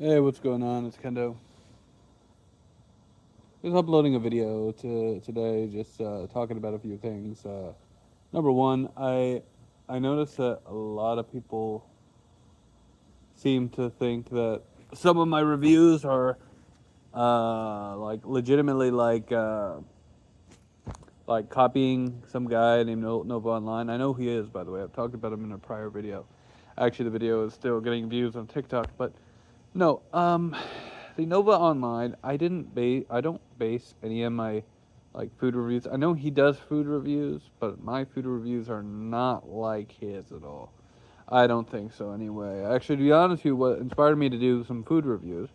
Hey, what's going on? It's Kendo. Just uploading a video today, just talking about a few things. Number one, I noticed that a lot of people seem to think that some of my reviews are like legitimately like copying some guy named Nova Online. I know who he is, by the way. I've talked about him in a prior video. Actually, the video is still getting views on TikTok, but no. The Nova Online. I don't base any of my like food reviews. I know he does food reviews, but my food reviews are not like his at all. I don't think so anyway. Actually, to be honest with you, what inspired me to do some food reviews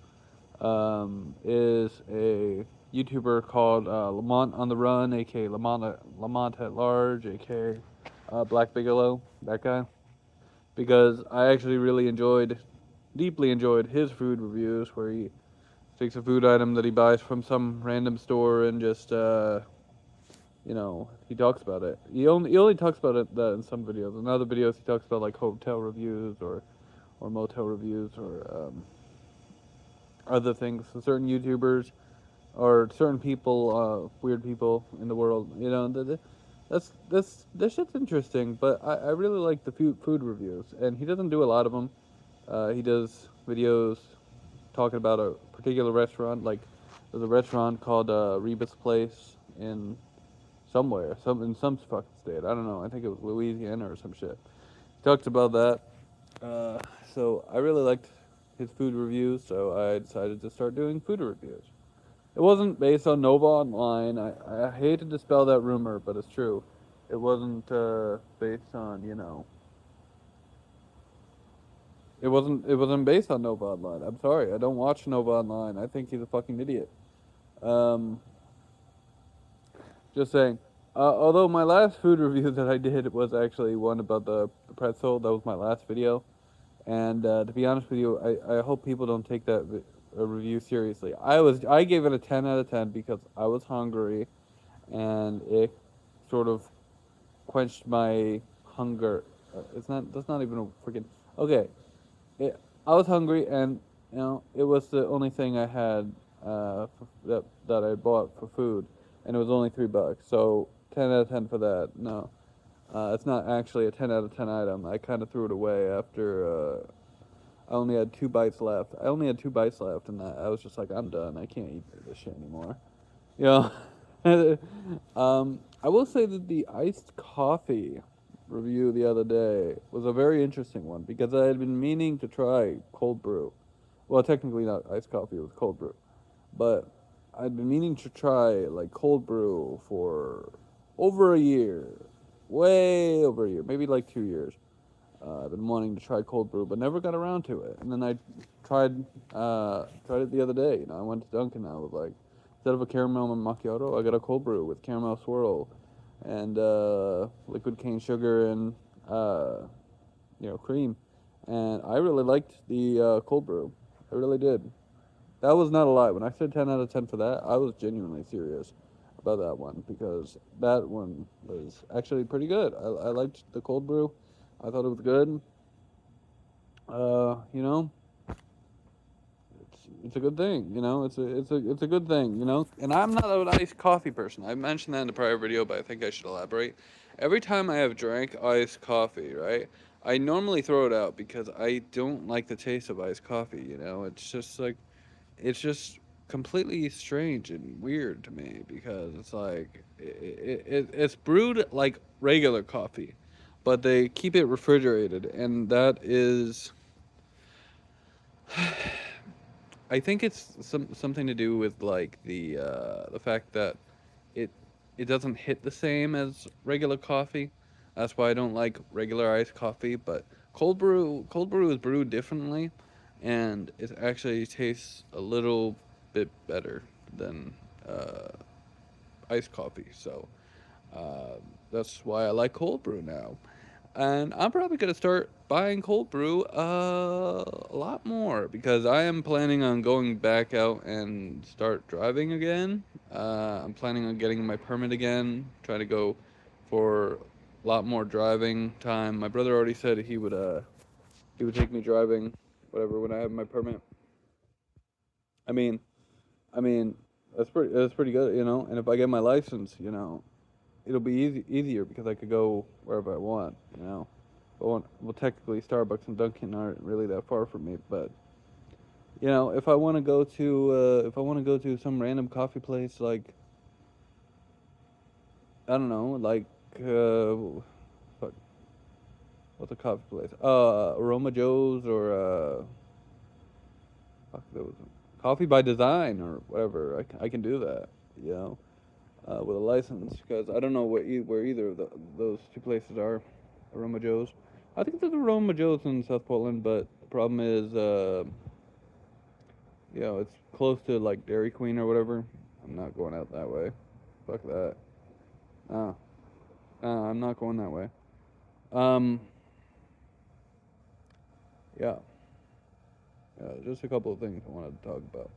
is a YouTuber called Lamont on the Run, aka Lamont at Large, aka Black Bigelow, that guy. Because I actually really deeply enjoyed his food reviews, where he takes a food item that he buys from some random store and just he talks about it. He only talks about it that in some videos. In other videos, he talks about like hotel reviews or motel reviews or other things. So certain YouTubers or certain people, weird people in the world, this shit's interesting. But I really like the food reviews, and he doesn't do a lot of them. He does videos talking about a particular restaurant. Like there's a restaurant called Rebus Place in some fucking state. I don't know. I think it was Louisiana or some shit. He talks about that. Uh, so I really liked his food reviews, so I decided to start doing food reviews. It wasn't based on Nova Online. I hate to dispel that rumor, but it's true. It wasn't based on it wasn't based on Nova Online. I'm sorry. I don't watch Nova Online. I think he's a fucking idiot. Um, just saying. Although my last food review that I did was actually one about the pretzel. That was my last video. And to be honest with you, I hope people don't take that review seriously. I gave it a 10 out of 10 because I was hungry, and it sort of quenched my hunger. It's not that's not even a freaking okay. I was hungry, and it was the only thing I had that I bought for food, and it was only $3. So 10 out of 10 for that. No, it's not actually a 10 out of 10 item. I kind of threw it away after I only had 2 bites left. I only had 2 bites left, and I was just like, I'm done. I can't eat this shit anymore. You know. I will say that the iced coffee review the other day was a very interesting one because I had been meaning to try cold brew. Well, technically not iced coffee; it was cold brew, but I'd been meaning to try like cold brew for over a year, way over a year, maybe like 2 years. I've been wanting to try cold brew, but never got around to it. And then I tried tried it the other day. I went to Dunkin'. I was like, instead of a caramel macchiato, I got a cold brew with caramel swirl and liquid cane sugar and uh, cream. And I really liked the cold brew. I really did. That was not a lie. When I said 10 out of 10 for that, I was genuinely serious about that one because that one was actually pretty good. I liked the cold brew. I thought it was good. You know, it's a good thing. It's a good thing. And I'm not an iced coffee person. I mentioned that in the prior video, but I think I should elaborate. Every time I have drank iced coffee, right, I normally throw it out because I don't like the taste of iced coffee. It's just completely strange and weird to me because it's like it's brewed like regular coffee, but they keep it refrigerated, and that is I think it's something to do with like the fact that it it doesn't hit the same as regular coffee. That's why I don't like regular iced coffee. But cold brew is brewed differently, and it actually tastes a little bit better than uh, iced coffee. So uh, that's why I like cold brew now. And I'm probably gonna start buying cold brew a lot more because I am planning on going back out and start driving again. I'm planning on getting my permit again, trying to go for a lot more driving time. My brother already said he would take me driving, whatever, when I have my permit. I mean, I mean, that's pretty good, you know. And if I get my license, it'll be easier because I could go wherever I want, you know. Well, technically, Starbucks and Dunkin' aren't really that far from me, but if I want to go to some random coffee place, like I don't know, like fuck, what's a coffee place? Aroma Joe's or fuck, there was Coffee by Design or whatever. I can do that, you know, with a license because I don't know where either of those two places are. Aroma Joe's. I think there's Aroma Joe's in South Portland, but the problem is, it's close to like Dairy Queen or whatever. I'm not going out that way. Fuck that. No, I'm not going that way. Um, yeah, yeah. Just a couple of things I wanted to talk about.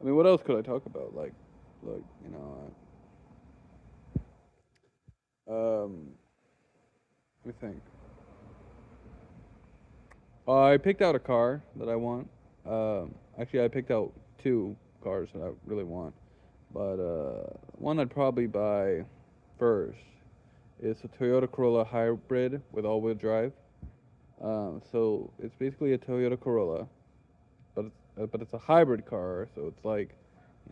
I mean, what else could I talk about? Like let me think. I picked out a car that I want. Actually, I picked out two cars that I really want. But one I'd probably buy first is a Toyota Corolla Hybrid with all-wheel drive. So it's basically a Toyota Corolla, but it's a hybrid car. So it's like,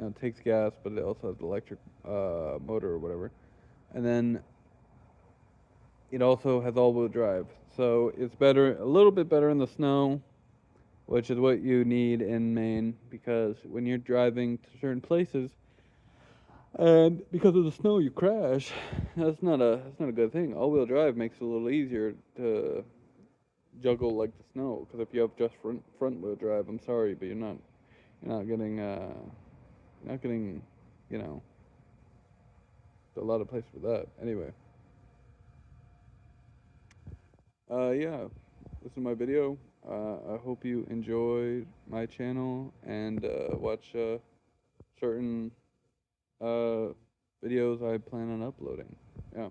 it takes gas, but it also has electric motor or whatever. And then it also has all-wheel drive. So it's better, a little bit better in the snow, which is what you need in Maine because when you're driving to certain places, and because of the snow, you crash. That's not a good thing. All-wheel drive makes it a little easier to juggle like the snow. Because if you have just front-wheel drive, I'm sorry, but you're not getting you know a lot of place for that. Anyway, yeah, this is my video. I hope you enjoyed my channel and watch certain uh videos I plan on uploading. Yeah.